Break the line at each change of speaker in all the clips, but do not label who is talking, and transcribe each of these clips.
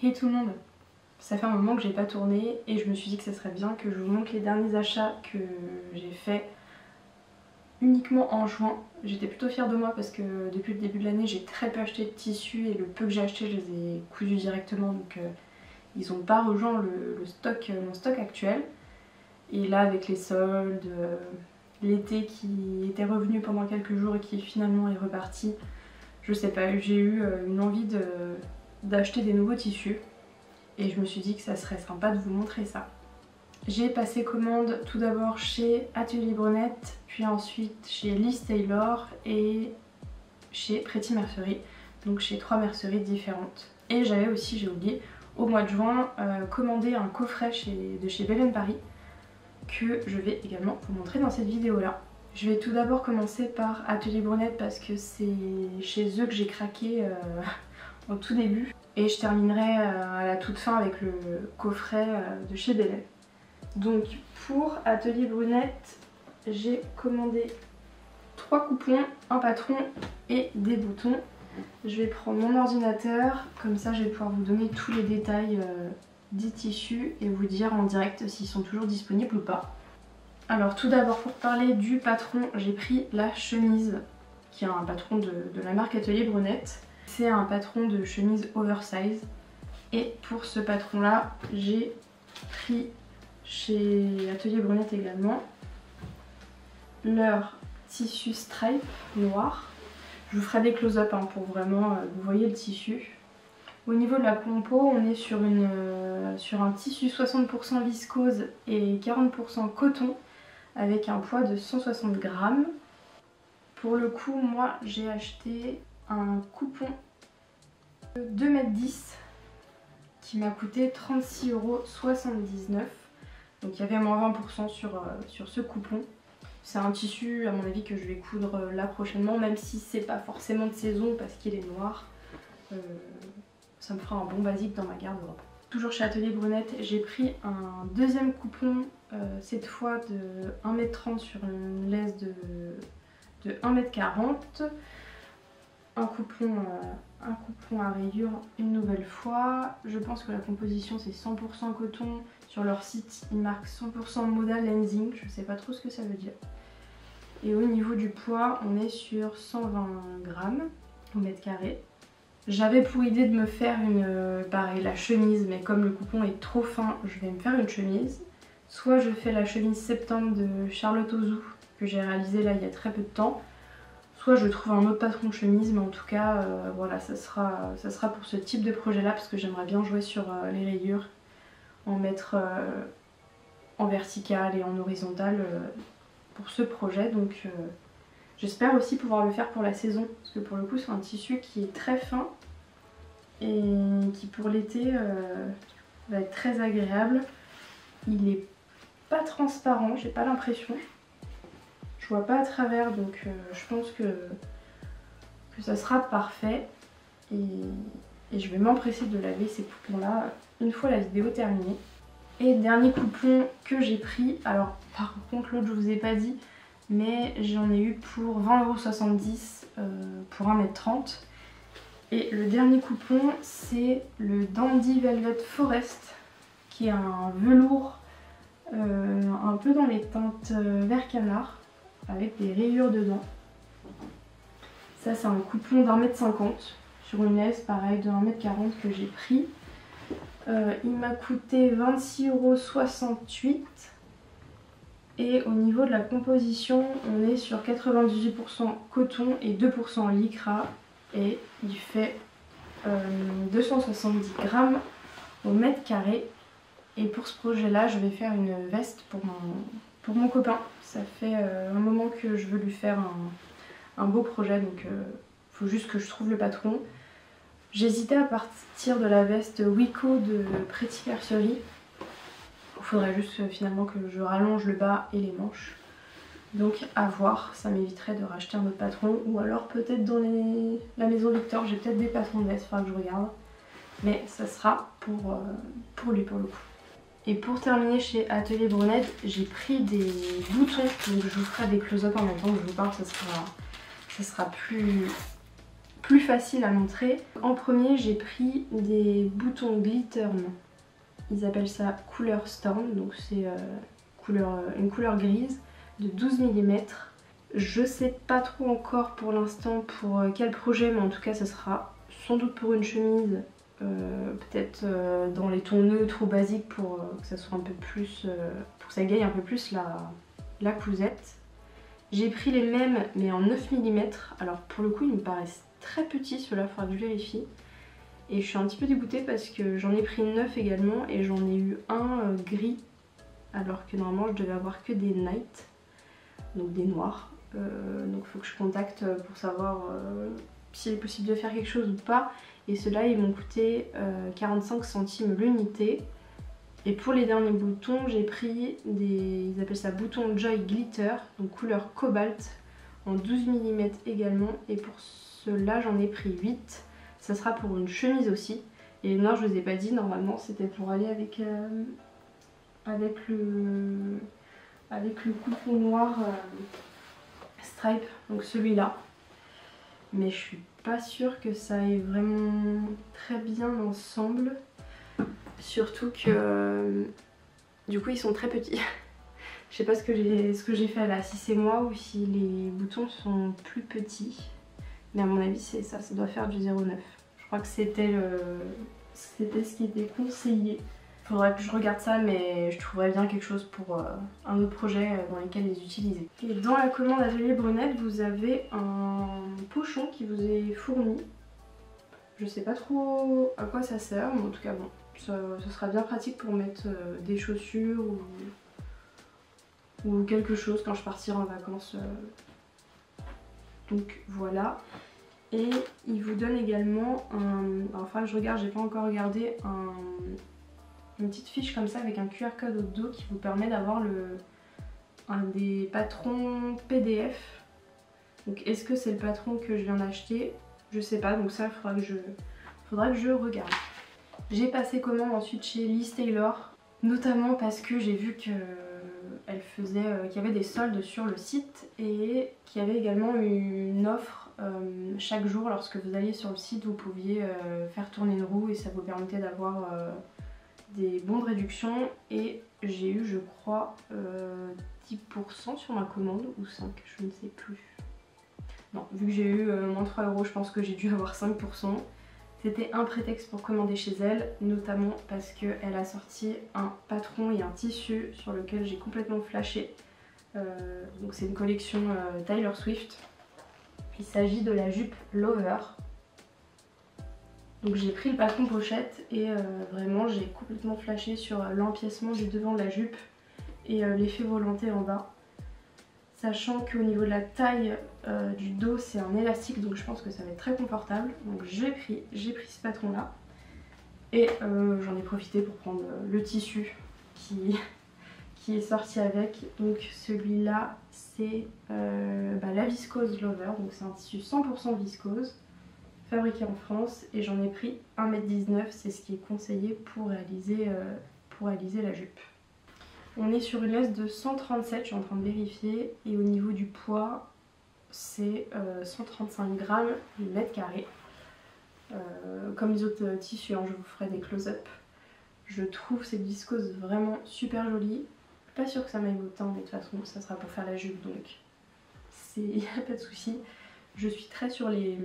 Hey tout le monde! Ça fait un moment que j'ai pas tourné et je me suis dit que ça serait bien que je vous montre les derniers achats que j'ai fait uniquement en juin. J'étais plutôt fière de moi parce que depuis le début de l'année j'ai très peu acheté de tissus et le peu que j'ai acheté je les ai cousus directement, donc ils n'ont pas rejoint mon stock actuel. Et là avec les soldes, l'été qui était revenu pendant quelques jours et qui finalement est reparti, je sais pas, j'ai eu une envie d'acheter des nouveaux tissus. Et je me suis dit que ça serait sympa de vous montrer ça. J'ai passé commande tout d'abord chez Atelier Brunette, puis ensuite chez Liz Taylor et chez Pretty Mercerie, donc chez 3 merceries différentes. Et j'avais aussi, j'ai oublié, au mois de juin, commandé un coffret de chez Belen Paris que je vais également vous montrer dans cette vidéo là. Je vais tout d'abord commencer par Atelier Brunette parce que c'est chez eux que j'ai craqué au tout début. Et je terminerai à la toute fin avec le coffret de chez Belen. Donc pour Atelier Brunette, j'ai commandé 3 coupons, un patron et des boutons. Je vais prendre mon ordinateur, comme ça je vais pouvoir vous donner tous les détails des tissus et vous dire en direct s'ils sont toujours disponibles ou pas. Alors tout d'abord pour parler du patron, j'ai pris la chemise qui est un patron de la marque Atelier Brunette. C'est un patron de chemise oversize et pour ce patron là j'ai pris chez Atelier Brunette également leur tissu stripe noir. Je vous ferai des close-up pour vraiment vous voyez le tissu. Au niveau de la compo, on est sur un tissu 60% viscose et 40% coton avec un poids de 160 grammes. Pour le coup, moi j'ai acheté un coupon de 2,10 m qui m'a coûté 36,79 €. Donc il y avait moins 20% sur ce coupon. C'est un tissu à mon avis que je vais coudre là prochainement, même si c'est pas forcément de saison parce qu'il est noir. Ça me fera un bon basique dans ma garde-robe. Toujours chez Atelier Brunette, j'ai pris un deuxième coupon, cette fois de 1,30 m sur une laisse de 1,40 m. Un coupon à rayures une nouvelle fois. Je pense que la composition c'est 100% coton. Sur leur site ils marquent 100% modal lensing, je sais pas trop ce que ça veut dire. Et au niveau du poids on est sur 120 grammes au mètre carré. J'avais pour idée de me faire pareil, la chemise, mais comme le coupon est trop fin, je vais me faire une chemise. Soit je fais la chemise septembre de Charlotte Ozou que j'ai réalisée là il y a très peu de temps. Soit je trouve un autre patron de chemise, mais en tout cas voilà, ça sera pour ce type de projet là parce que j'aimerais bien jouer sur les rayures, en mettre en vertical et en horizontal pour ce projet. Donc j'espère aussi pouvoir le faire pour la saison parce que pour le coup c'est un tissu qui est très fin et qui pour l'été va être très agréable. Il est pas transparent, j'ai pas l'impression. Je vois pas à travers, donc je pense que ça sera parfait. Et je vais m'empresser de laver ces coupons là une fois la vidéo terminée. Et dernier coupon que j'ai pris, alors par contre l'autre je vous ai pas dit, mais j'en ai eu pour 20,70 € pour 1,30 m. Et le dernier coupon c'est le Dandy Velvet Forest, qui est un velours un peu dans les teintes vert canard, avec des rayures dedans. Ça c'est un coupon d'1,50 m sur une laisse pareil de 1,40 m que j'ai pris. Il m'a coûté 26,68 € et au niveau de la composition on est sur 98% coton et 2% lycra et il fait 270 grammes au mètre carré. Et pour ce projet là je vais faire une veste pour mon copain. Ça fait un moment que je veux lui faire un beau projet, donc faut juste que je trouve le patron. J'hésitais à partir de la veste Wiko de Pretty Mercerie. Il faudrait juste finalement que je rallonge le bas et les manches. Donc à voir, ça m'éviterait de racheter un autre patron. Ou alors peut-être dans la maison Victor, j'ai peut-être des patrons de veste, il faudra que je regarde. Mais ça sera pour lui pour le coup. Et pour terminer chez Atelier Brunette, j'ai pris des boutons. Donc je vous ferai des close-up en même temps que je vous parle, ça sera plus facile à montrer. En premier, j'ai pris des boutons Glittern. Ils appellent ça couleur Storm, donc c'est une couleur grise de 12 mm. Je sais pas trop encore pour l'instant pour quel projet, mais en tout cas ça sera sans doute pour une chemise, peut-être dans les tons neutres ou basiques pour que ça soit un peu plus, pour que ça égaye un peu plus la cousette. J'ai pris les mêmes mais en 9 mm, alors pour le coup ils me paraissent très petits ceux-là, il faudra que je vérifie. Et je suis un petit peu dégoûtée parce que j'en ai pris 9 également et j'en ai eu un gris, alors que normalement je devais avoir que des night, donc des noirs. Donc il faut que je contacte pour savoir s'il est possible de faire quelque chose ou pas. Et ceux-là ils m'ont coûté 45 centimes l'unité. Et pour les derniers boutons j'ai pris ils appellent ça boutons Joy Glitter, donc couleur cobalt en 12 mm également. Et pour ceux-là j'en ai pris 8. Ça sera pour une chemise aussi. Et non, je vous ai pas dit, normalement c'était pour aller avec le coupon noir stripe, donc celui-là. Mais je suis pas sûre que ça aille vraiment très bien ensemble. Surtout que du coup ils sont très petits. Je sais pas ce que j'ai fait là, si c'est moi ou si les boutons sont plus petits. Mais à mon avis c'est ça, ça doit faire du 0,9. Je crois que c'était ce qui était conseillé. Faudrait que je regarde ça, mais je trouverais bien quelque chose pour un autre projet dans lequel les utiliser. Et dans la commande Atelier Brunette, vous avez un pochon qui vous est fourni. Je sais pas trop à quoi ça sert, mais en tout cas bon, ça sera bien pratique pour mettre des chaussures ou quelque chose quand je partirai en vacances. Donc voilà. Et il vous donne également enfin je regarde, j'ai pas encore regardé, une petite fiche comme ça avec un QR code au dos qui vous permet d'avoir un des patrons PDF. Donc est-ce que c'est le patron que je viens d'acheter? Je sais pas, donc ça faudra que je regarde. J'ai passé commande ensuite chez Liz Taylor, notamment parce que j'ai vu qu'il y avait des soldes sur le site et qu'il y avait également une offre chaque jour. Lorsque vous alliez sur le site, vous pouviez faire tourner une roue et ça vous permettait d'avoir des bons de réduction. Et j'ai eu, je crois, 10% sur ma commande, ou 5, je ne sais plus. Non, vu que j'ai eu moins 3 €, je pense que j'ai dû avoir 5%. C'était un prétexte pour commander chez elle, notamment parce qu'elle a sorti un patron et un tissu sur lequel j'ai complètement flashé. Donc c'est une collection Taylor Swift. Il s'agit de la jupe Lover. Donc j'ai pris le patron pochette et vraiment j'ai complètement flashé sur l'empiècement du devant de la jupe et l'effet volanté en bas. Sachant qu'au niveau de la taille du dos c'est un élastique, donc je pense que ça va être très confortable. Donc j'ai pris ce patron là et j'en ai profité pour prendre le tissu qui est sorti avec. Donc celui-là c'est la viscose Lover, donc c'est un tissu 100% viscose fabriqué en France et j'en ai pris 1,19 m, c'est ce qui est conseillé pour réaliser la jupe. On est sur une laisse de 137, je suis en train de vérifier, et au niveau du poids c'est 135 grammes du mètre carré. Comme les autres tissus, hein, je vous ferai des close-up. Je trouve cette viscose vraiment super jolie. Pas sûre que ça m'aille autant, mais de toute façon ça sera pour faire la jupe, donc il n'y a pas de souci. Je suis très sur les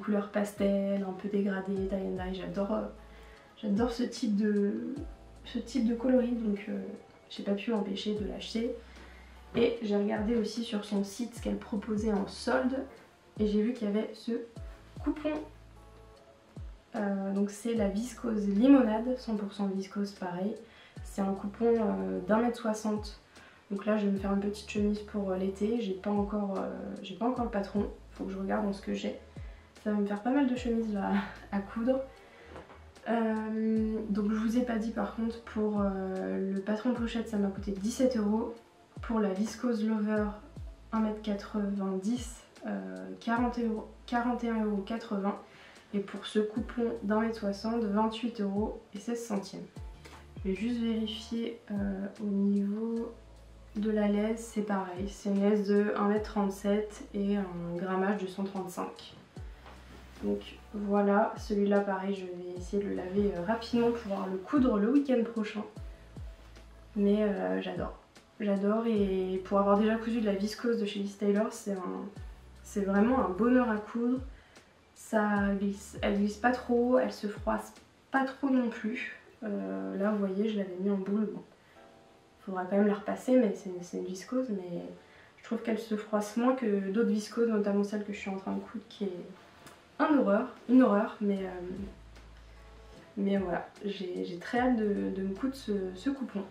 couleurs pastel, un peu dégradées, tie and dye. J'adore ce type de coloris, donc j'ai pas pu empêcher de l'acheter. Et j'ai regardé aussi sur son site ce qu'elle proposait en solde et j'ai vu qu'il y avait ce coupon. Donc c'est la viscose limonade, 100% viscose pareil. C'est un coupon d'1,60 m. Donc là je vais me faire une petite chemise pour l'été. J'ai pas encore le patron, faut que je regarde dans ce que j'ai. Ça va me faire pas mal de chemises là à coudre. Donc je vous ai pas dit par contre, pour le patron pochette ça m'a coûté 17 €. Pour la viscose Lover 1,90 m, 41,80 €. Et pour ce coupon d'1,60 m, 28,16 €. Je vais juste vérifier au niveau de la laise, c'est pareil, c'est une laise de 1,37 m et un grammage de 135. Donc voilà, celui-là pareil, je vais essayer de le laver rapidement pour pouvoir le coudre le week-end prochain. Mais j'adore. J'adore, et pour avoir déjà cousu de la viscose de chez Liz Taylor, c'est vraiment un bonheur à coudre. Elle glisse pas trop, elle se froisse pas trop non plus. Là vous voyez, je l'avais mis en boule. Bon, faudra quand même la repasser, mais c'est une viscose, mais je trouve qu'elle se froisse moins que d'autres viscoses, notamment celle que je suis en train de coudre, qui est une horreur, mais voilà, j'ai très hâte de me coudre ce coupon.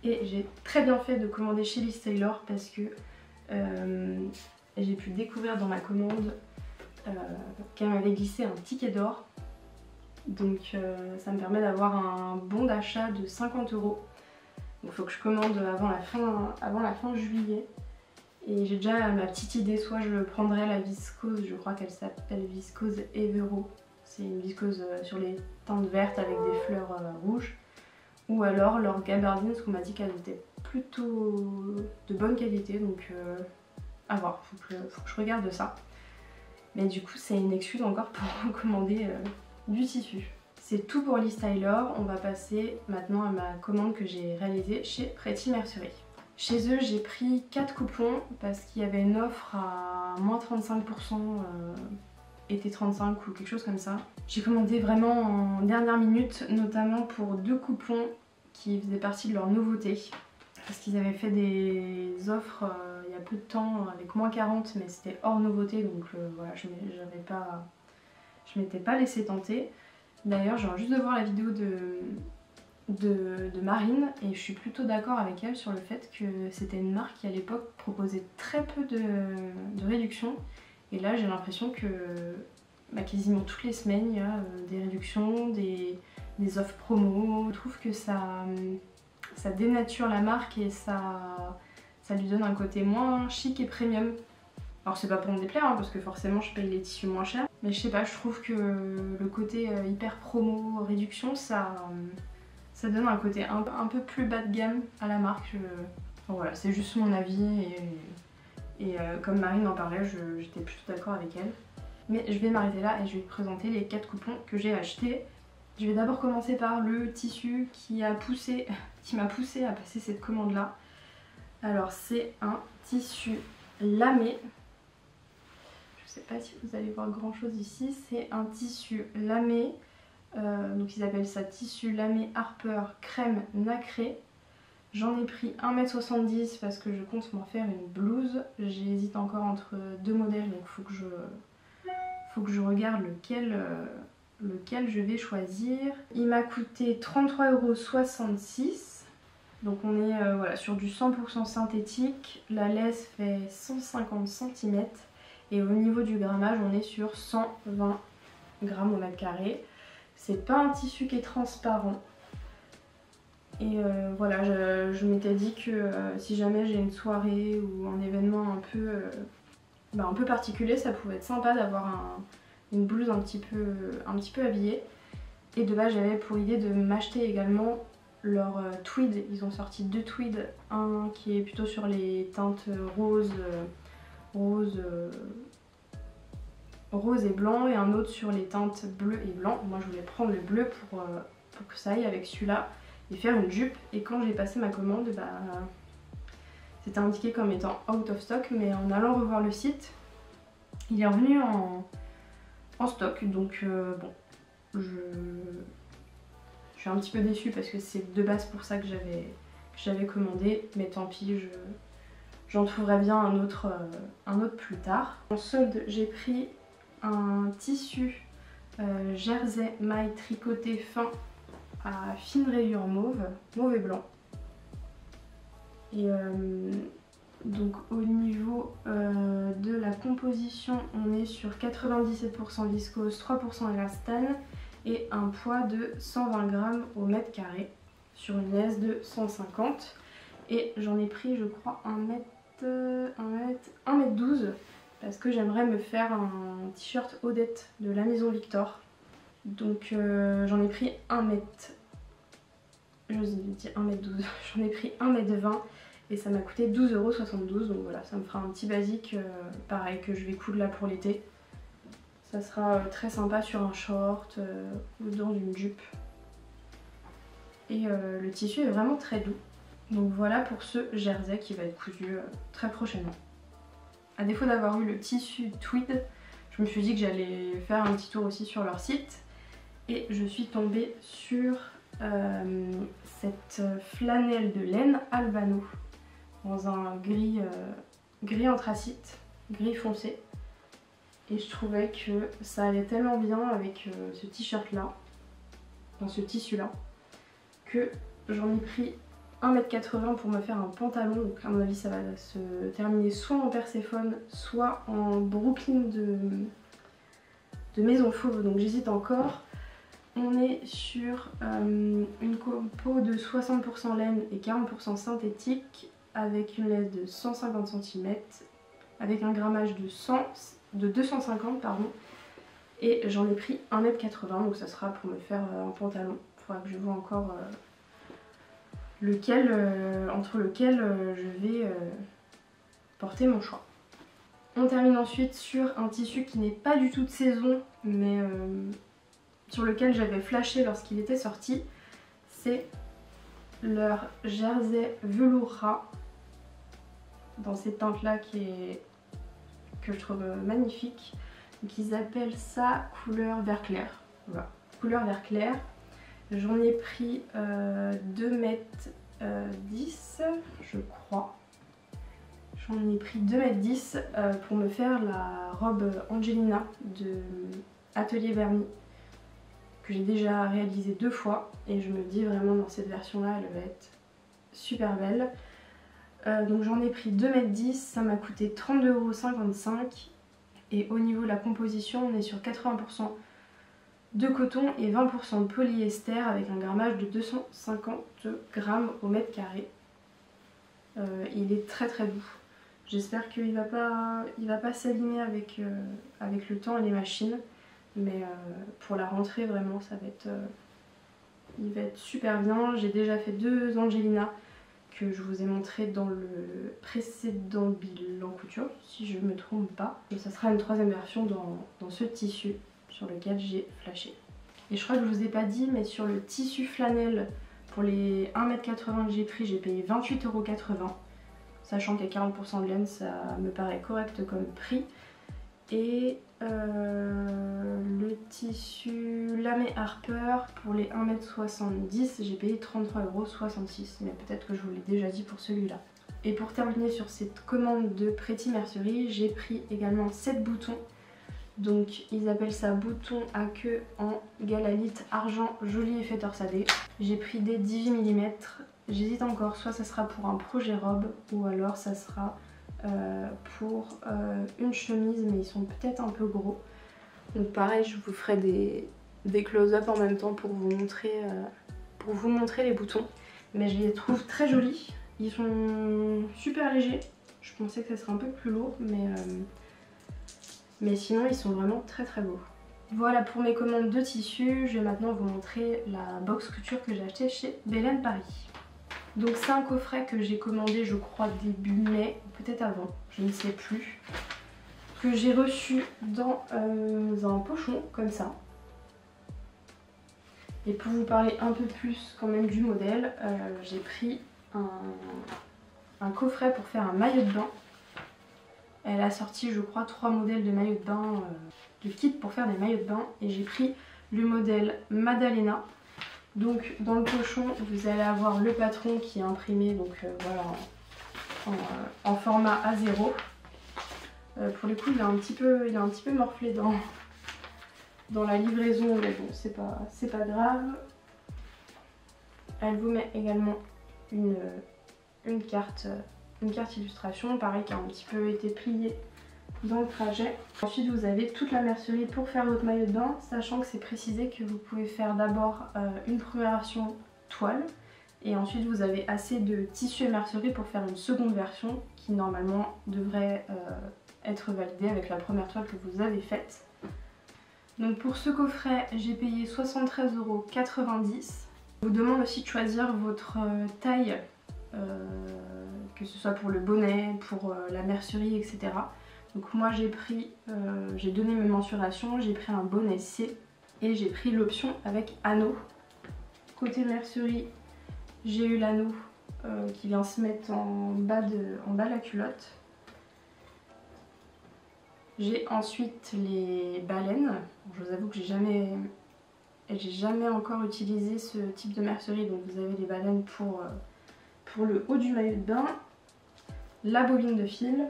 Et j'ai très bien fait de commander chez Liz Taylor parce que j'ai pu découvrir dans ma commande qu'elle m'avait glissé un ticket d'or. Donc ça me permet d'avoir un bon d'achat de 50 €. Donc il faut que je commande avant la fin juillet. Et j'ai déjà ma petite idée, soit je prendrai la viscose, je crois qu'elle s'appelle viscose Evero. C'est une viscose sur les teintes vertes avec des fleurs rouges. Ou alors leur gabardine, parce qu'on m'a dit qu'elle était plutôt de bonne qualité, donc à voir, faut que je regarde ça. Mais du coup c'est une excuse encore pour commander du tissu. C'est tout pour Liz Taylor, on va passer maintenant à ma commande que j'ai réalisée chez Pretty Mercery. Chez eux j'ai pris 4 coupons parce qu'il y avait une offre à moins 35%, été 35 ou quelque chose comme ça. J'ai commandé vraiment en dernière minute, notamment pour 2 coupons qui faisaient partie de leur nouveauté. Parce qu'ils avaient fait des offres il y a peu de temps avec moins 40, mais c'était hors nouveauté, donc voilà, je m'étais pas laissé tenter. D'ailleurs, je viens juste de voir la vidéo de Marine et je suis plutôt d'accord avec elle sur le fait que c'était une marque qui à l'époque proposait très peu de réductions. Et là j'ai l'impression que quasiment toutes les semaines il y a des réductions, des offres promo. Je trouve que ça dénature la marque et ça lui donne un côté moins chic et premium. Alors c'est pas pour me déplaire hein, parce que forcément je paye les tissus moins chers. Mais je sais pas, je trouve que le côté hyper promo, réduction, ça donne un côté un peu plus bas de gamme à la marque. Enfin, voilà, c'est juste mon avis et comme Marine en parlait, j'étais plutôt d'accord avec elle. Mais je vais m'arrêter là et je vais te présenter les 4 coupons que j'ai achetés. Je vais d'abord commencer par le tissu qui m'a poussé à passer cette commande là. Alors c'est un tissu lamé. Je sais pas si vous allez voir grand chose ici. C'est un tissu lamé. Donc ils appellent ça tissu lamé Harper crème nacré. J'en ai pris 1,70 m parce que je compte m'en faire une blouse. J'hésite encore entre 2 modèles, donc faut que je regarde lequel je vais choisir. Il m'a coûté 33,66 €. Donc on est voilà, sur du 100% synthétique. La laisse fait 150 cm et au niveau du grammage on est sur 120 grammes au mètre carré. C'est pas un tissu qui est transparent. Et voilà, je m'étais dit que si jamais j'ai une soirée ou un événement un peu particulier, ça pouvait être sympa d'avoir une blouse un petit peu habillée. Et de base j'avais pour idée de m'acheter également leur tweed. Ils ont sorti 2 tweeds, un qui est plutôt sur les teintes rose et blanc et un autre sur les teintes bleu et blanc. Moi je voulais prendre le bleu pour que ça aille avec celui-là et faire une jupe. Et quand j'ai passé ma commande, c'était indiqué comme étant out of stock, mais en allant revoir le site, il est revenu en stock. Donc bon, je suis un petit peu déçue parce que c'est de base pour ça que j'avais commandé, mais tant pis, j'en trouverai bien un autre plus tard. En solde, j'ai pris un tissu jersey maille tricoté fin à fine rayure mauve et blanc. Et donc au niveau de la composition, on est sur 97% viscose, 3% élastane et un poids de 120 grammes au mètre carré sur une laisse de 150. Et j'en ai pris je crois 1m12 parce que j'aimerais me faire un t-shirt Odette de la maison Victor. Donc j'en ai pris 1m je vous ai dit 1m12, j'en ai pris 1m20 et ça m'a coûté 12,72 €. Donc voilà, ça me fera un petit basique, pareil que je vais coudre là pour l'été. Ça sera très sympa sur un short ou dans une jupe. Et le tissu est vraiment très doux. Donc voilà pour ce jersey qui va être cousu très prochainement. À défaut d'avoir eu le tissu tweed, je me suis dit que j'allais faire un petit tour aussi sur leur site. Et je suis tombée sur cette flanelle de laine Albano dans un gris, gris anthracite, gris foncé. Et je trouvais que ça allait tellement bien avec ce t-shirt là, dans ce tissu là, que j'en ai pris 1m80 pour me faire un pantalon. Donc à mon avis ça va se terminer soit en Perséphone, soit en Brooklyn de Maison Fauve. Donc j'hésite encore. On est sur une compo de 60% laine et 40% synthétique avec une laisse de 150 cm, avec un grammage de 250 pardon. Et j'en ai pris 1m80, donc ça sera pour me faire un pantalon. Il faudra que je vois encore entre lequel je vais porter mon choix. On termine ensuite sur un tissu qui n'est pas du tout de saison, mais sur lequel j'avais flashé lorsqu'il était sorti. C'est leur jersey velours ras dans cette teinte là que je trouve magnifique. Donc ils appellent ça couleur vert clair. Voilà, couleur vert clair. J'en ai pris 2m10 je crois. J'en ai pris 2m10 pour me faire la robe Angelina de Atelier Vernis, que j'ai déjà réalisée 2 fois et je me dis vraiment dans cette version là elle va être super belle. Donc j'en ai pris 2m10, ça m'a coûté 32,55 € et au niveau de la composition on est sur 80% de coton et 20% de polyester avec un grammage de 250 grammes au mètre carré. Il est très très doux. J'espère qu'il va pas s'aligner avec le temps et les machines. Mais pour la rentrée vraiment ça va être, il va être super bien. J'ai déjà fait 2 Angelina que je vous ai montré dans le précédent bilan couture si je ne me trompe pas. Et ça sera une 3e version dans ce tissu sur lequel j'ai flashé. Et je crois que je vous ai pas dit, mais sur le tissu flanelle pour les 1m80 que j'ai pris, j'ai payé 28,80 €. Sachant qu'il y a 40% de laine, ça me paraît correct comme prix. Et le tissu Lamé Harper pour les 1m70, j'ai payé 33,66 €, mais peut-être que je vous l'ai déjà dit pour celui-là. Et pour terminer sur cette commande de Pretty Mercerie, j'ai pris également 7 boutons. Donc ils appellent ça bouton à queue en galalite argent joli effet torsadé. J'ai pris des 18 mm. J'hésite encore, soit ça sera pour un projet robe ou alors ça sera pour une chemise, mais ils sont peut-être un peu gros. Donc pareil, je vous ferai des close-up en même temps pour vous montrer les boutons. Mais je les trouve très jolis. Ils sont super légers. Je pensais que ça serait un peu plus lourd, mais sinon ils sont vraiment très très beaux. Voilà pour mes commandes de tissus. Je vais maintenant vous montrer la box couture que j'ai achetée chez Belen Paris. Donc c'est un coffret que j'ai commandé je crois début mai, peut-être avant, je ne sais plus. Que j'ai reçu dans un pochon comme ça. Et pour vous parler un peu plus quand même du modèle, j'ai pris un coffret pour faire un maillot de bain. Elle a sorti je crois 3 modèles de maillots de bain, de kits pour faire des maillots de bain. Et j'ai pris le modèle Madalena. Donc dans le pochon vous allez avoir le patron qui est imprimé donc voilà en format A0. Pour le coup il est un petit peu morflé dans la livraison, mais bon c'est pas grave. Elle vous met également une carte illustration, pareil qui a un petit peu été pliée dans le trajet. Ensuite vous avez toute la mercerie pour faire votre maillot de bain, sachant que c'est précisé que vous pouvez faire d'abord une première version toile et ensuite vous avez assez de tissu et mercerie pour faire une seconde version qui normalement devrait être validée avec la première toile que vous avez faite. Donc pour ce coffret j'ai payé 73,90 €. Je vous demande aussi de choisir votre taille, que ce soit pour le bonnet, pour la mercerie, etc. Donc moi j'ai donné mes mensurations, j'ai pris un bonnet C et j'ai pris l'option avec anneau. Côté mercerie, j'ai eu l'anneau qui vient se mettre en bas de la culotte. J'ai ensuite les baleines. Je vous avoue que j'ai jamais encore utilisé ce type de mercerie, donc vous avez les baleines pour le haut du maillot de bain, la bobine de fil,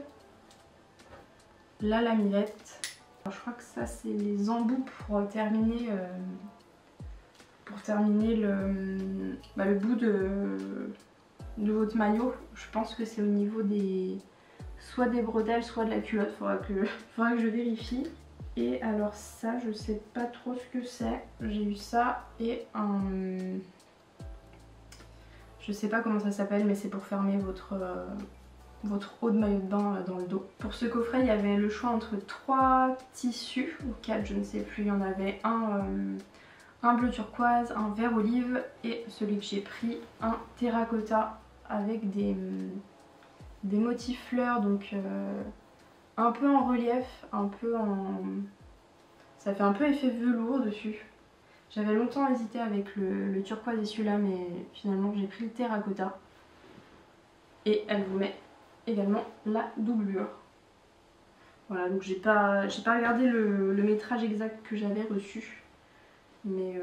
la lamellette. Alors, je crois que ça c'est les embouts pour terminer le bout de votre maillot. Je pense que c'est au niveau soit des bretelles, soit de la culotte. Faudra que je vérifie. Et alors ça, je sais pas trop ce que c'est. J'ai eu ça et un... Je sais pas comment ça s'appelle, mais c'est pour fermer votre haut de maillot de bain dans le dos. Pour ce coffret, il y avait le choix entre 3 tissus, ou 4, je ne sais plus. Il y en avait un bleu turquoise, un vert olive et celui que j'ai pris, un terracotta avec des motifs fleurs, donc un peu en relief, un peu en... Ça fait un peu effet velours dessus. J'avais longtemps hésité avec le turquoise et celui-là, mais finalement j'ai pris le terracotta. Et elle vous met également la doublure. Voilà, donc j'ai pas regardé le métrage exact que j'avais reçu. Mais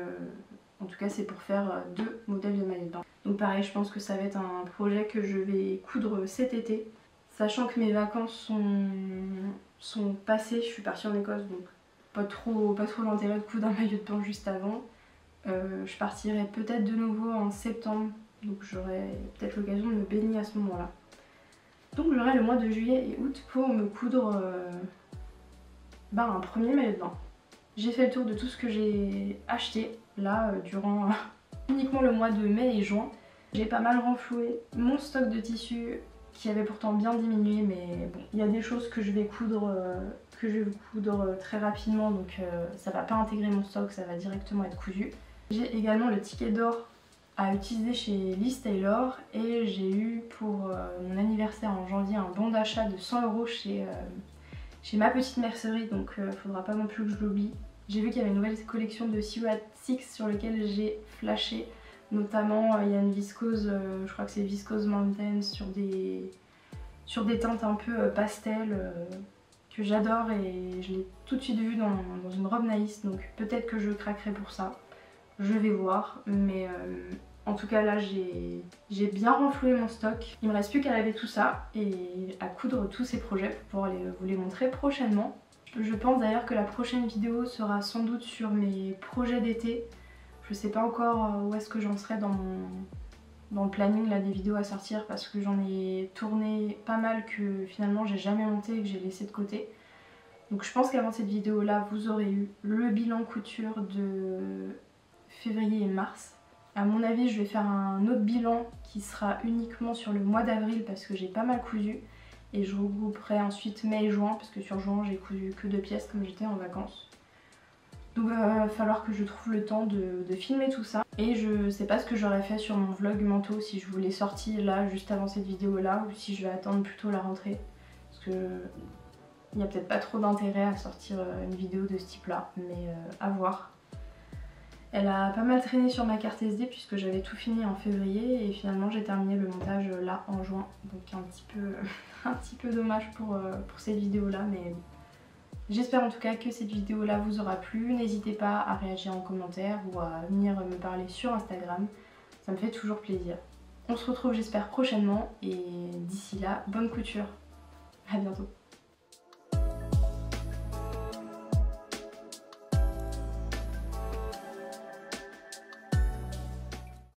en tout cas c'est pour faire 2 modèles de maillot de bain. Donc pareil, je pense que ça va être un projet que je vais coudre cet été. Sachant que mes vacances sont passées, je suis partie en Écosse, donc pas trop l'intérêt de coudre un maillot de bain juste avant. Je partirai peut-être de nouveau en septembre, donc j'aurai peut-être l'occasion de me baigner à ce moment-là. Donc j'aurai le mois de juillet et août pour me coudre un premier maillot de bain. J'ai fait le tour de tout ce que j'ai acheté là durant uniquement le mois de mai et juin. J'ai pas mal renfloué mon stock de tissus qui avait pourtant bien diminué, mais bon, il y a des choses que je vais coudre très rapidement, donc ça va pas intégrer mon stock, ça va directement être cousu. J'ai également le ticket d'or à utiliser chez Liz Taylor et j'ai eu pour mon anniversaire en janvier un bon d'achat de 100 € chez ma petite mercerie, donc faudra pas non plus que je l'oublie. J'ai vu qu'il y avait une nouvelle collection de See You at 6 sur lequel j'ai flashé. Notamment il y a une viscose, je crois que c'est Viscose Mountain sur des teintes un peu pastel que j'adore et je l'ai tout de suite vue dans une robe Naïs, donc peut-être que je craquerai pour ça. Je vais voir, mais en tout cas là j'ai bien renfloué mon stock. Il me reste plus qu'à laver tout ça et à coudre tous ces projets pour pouvoir vous les montrer prochainement. Je pense d'ailleurs que la prochaine vidéo sera sans doute sur mes projets d'été. Je sais pas encore où est-ce que j'en serai dans le planning là, des vidéos à sortir, parce que j'en ai tourné pas mal que finalement j'ai jamais monté et que j'ai laissé de côté. Donc je pense qu'avant cette vidéo là vous aurez eu le bilan couture de février et mars. À mon avis je vais faire un autre bilan qui sera uniquement sur le mois d'avril parce que j'ai pas mal cousu. Et je regrouperai ensuite mai et juin parce que sur juin j'ai cousu que 2 pièces comme j'étais en vacances. Donc il va falloir que je trouve le temps de filmer tout ça. Et je sais pas ce que j'aurais fait sur mon vlog manteau, si je vous l'ai sorti là juste avant cette vidéo là, ou si je vais attendre plutôt la rentrée. Parce que il n'y a peut-être pas trop d'intérêt à sortir une vidéo de ce type là, mais à voir. Elle a pas mal traîné sur ma carte SD puisque j'avais tout fini en février et finalement j'ai terminé le montage là en juin. Donc un petit peu dommage pour cette vidéo là, mais j'espère en tout cas que cette vidéo là vous aura plu. N'hésitez pas à réagir en commentaire ou à venir me parler sur Instagram, ça me fait toujours plaisir. On se retrouve j'espère prochainement et d'ici là, bonne couture, à bientôt.